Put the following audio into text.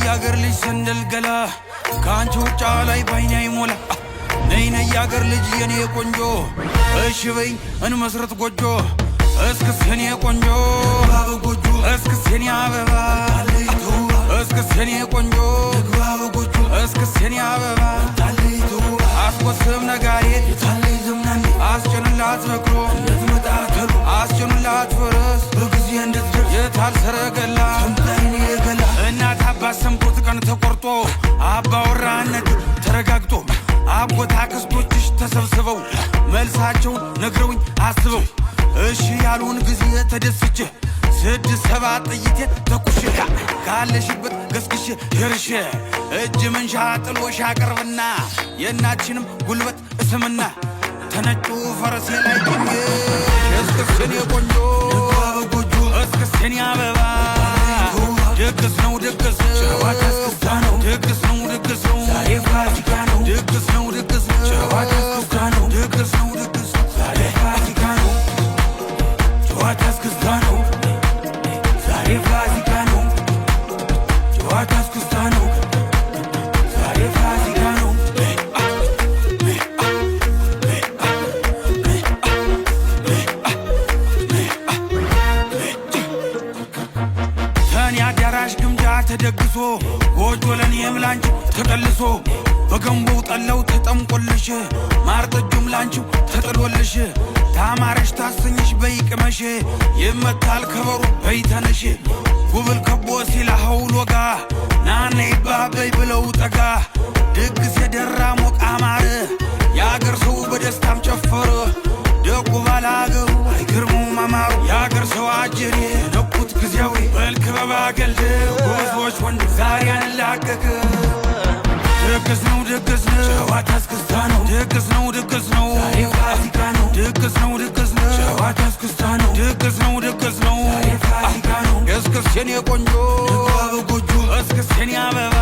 ያገር ልጅ ሰንደል ገላ ካንቺ ውጫ ላይ ባይኔ አይሞላ ነይነ ያገር ልጅ የኔ ቆንጆ እሺ በይ እንመስረት ጎጆ እስክስ የኔ ቆንጆ ባብ ጎጆ እስክስ የኔ አበባ ታለይቱ እስክስ የኔ ቆንጆ ባብ ጎጆ እስክስ የኔ አበባ ታለይቱ አስቆስም ነጋሪ ታለይ ዘምናን አስጨንላት በክሮ እንድትመጣ ተሩ አስጨንላት ፈረስ በጊዜ እንድትደርስ የታል ሰረገላ ሰምታይኔ ገላ እናት አባት ሰምቶት ቀን ተቆርጦ አባወራነት ተረጋግጦ አጎት አክስቶችሽ ተሰብስበው መልሳቸውን ነግረውኝ አስበው እሺ ያሉን ጊዜ ተደስቼ 6-7 ጥይቴ ተኩሼ ካለሽበት ገስግሼ ይርሼ እጅ መንሻ ጥሎሽ አቀርብና የእናትሽንም ጉልበት እስምና ተነጩ ፈረሴ ላይ ቆኜ እስክስኔ ቆንጆ ጎጆ እስክስኔ አበባ ድግስ ነው ድግስ ጨዋታ እስክስታ ነው ድግስ ነው ድግስ ነው ዛሬ ፋሲካ ነው ድግስ ነው ድግስ ነው ጨዋታ እስክስታ ነው ድግስ ነው ድግስ ዛሬ ፋሲካ ነው ጨዋታ እስክስታ ነው ዛሬ ፋሲካ ነው ጨዋታ እስክስታ ነው ዛሬ ፋሲካ ነው ሰኔ አዳራሽ ግምጃ ተደግሶ ጎጆ ለኔም ላንቺ ተቀልሶ በገንቦው ጠላው ተጠምቆልሽ ማር ጠጁም ላንቺው ተጥሎልሽ ታማረሽ ታሰኝሽ በይቅመሽ ይመታል ከበሩ በይተነሽ ጉብል ከቦ ሲላ ሀውል ወጋ ናነ ይባበይ ብለው ጠጋ ድግስ የደራ ሞቅ አማረ የአገር ሰው በደስታም ጨፈረ ደጉ ባላገሩ አይገርሙም አማሩ የአገር ሰው አጀሬ ነቁት ጊዜያዊ በልክበባ ገልድ ጎዞች ወንድ ዛሬ አንላቀቅ ድግስ ነው ድግስ ነው ጨዋታ እስክስታ ነው ድግስ ነው ድግስ ነው ዛሬ ፋሲካ ነው ድግስ ነው ድግስ ነው ጨዋታ እስክስታ ነው ድግስ ነው ድግስ ነው ዛሬ ፋሲካ ነው እስክስ የኔ ቆንጆ ጎጆ እስክስ የኔ አበባ